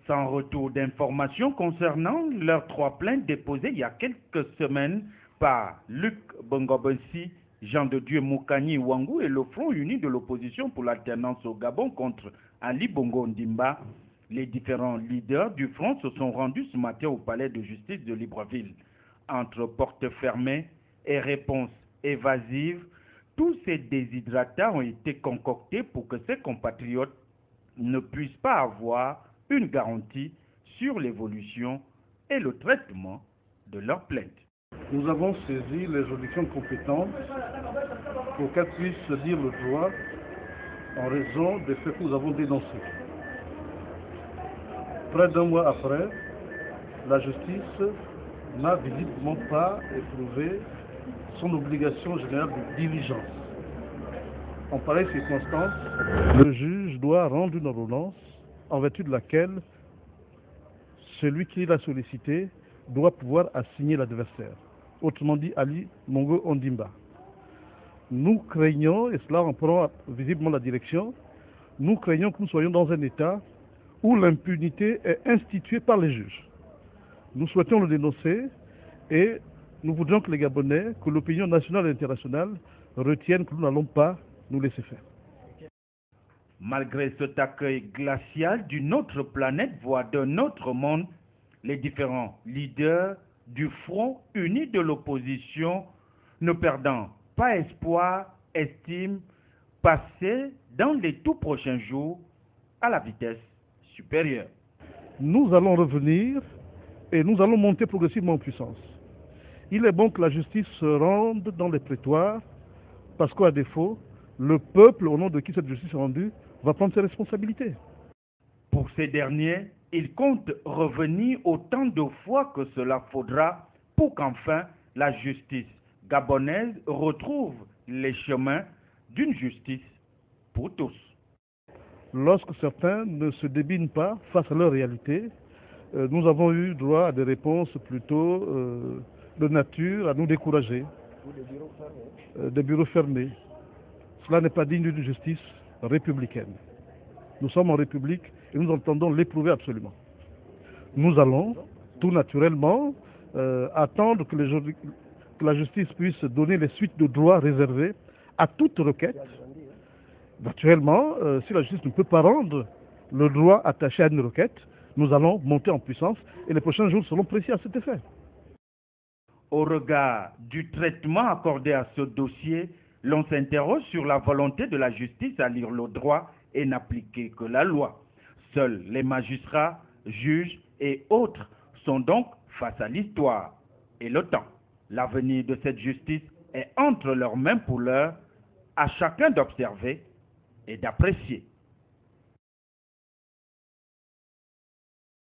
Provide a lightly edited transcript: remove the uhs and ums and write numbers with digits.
Sans retour d'informations concernant leurs 3 plaintes déposées il y a quelques semaines par Luc Bongobonsi, Jean de Dieu Moukani Ouangou et le Front uni de l'opposition pour l'alternance au Gabon contre Ali Bongo Ondimba, les différents leaders du front se sont rendus ce matin au palais de justice de Libreville. Entre portes fermées et réponses évasives, tous ces déshydratats ont été concoctés pour que ces compatriotes ne puissent pas avoir une garantie sur l'évolution et le traitement de leurs plaintes. Nous avons saisi les juridictions compétentes pour qu'elles puissent dire le droit en raison des faits que nous avons dénoncés. Près d'un mois après, la justice n'a visiblement pas éprouvé son obligation générale de diligence. En pareille circonstance, le juge doit rendre une ordonnance en vertu de laquelle celui qui l'a sollicité doit pouvoir assigner l'adversaire, autrement dit Ali Bongo Ondimba. Nous craignons, et cela en prend visiblement la direction, nous craignons que nous soyons dans un état où l'impunité est instituée par les juges. Nous souhaitons le dénoncer et nous voudrions que les Gabonais, que l'opinion nationale et internationale retiennent que nous n'allons pas nous laisser faire. Malgré cet accueil glacial d'une autre planète, voire d'un autre monde, les différents leaders du Front uni de l'opposition, ne perdant pas espoir, estiment passer dans les tout prochains jours à la vitesse supérieure. Nous allons revenir et nous allons monter progressivement en puissance. Il est bon que la justice se rende dans les prétoires parce qu'à défaut, le peuple au nom de qui cette justice est rendue va prendre ses responsabilités. Pour ces derniers, ils comptent revenir autant de fois que cela faudra pour qu'enfin la justice gabonaise retrouve les chemins d'une justice pour tous. Lorsque certains ne se débinent pas face à leur réalité, nous avons eu droit à des réponses plutôt de nature à nous décourager. Des bureaux fermés. Cela n'est pas digne d'une justice républicaine. Nous sommes en République et nous entendons l'éprouver absolument. Nous allons, tout naturellement, attendre que la justice puisse donner les suites de droit réservées à toute requête. Naturellement, si la justice ne peut pas rendre le droit attaché à une requête, nous allons monter en puissance et les prochains jours seront précis à cet effet. Au regard du traitement accordé à ce dossier, l'on s'interroge sur la volonté de la justice à lire le droit et n'appliquer que la loi. Seuls les magistrats, juges et autres sont donc face à l'histoire et le temps. L'avenir de cette justice est entre leurs mains pour l'heure, à chacun d'observer et d'apprécier.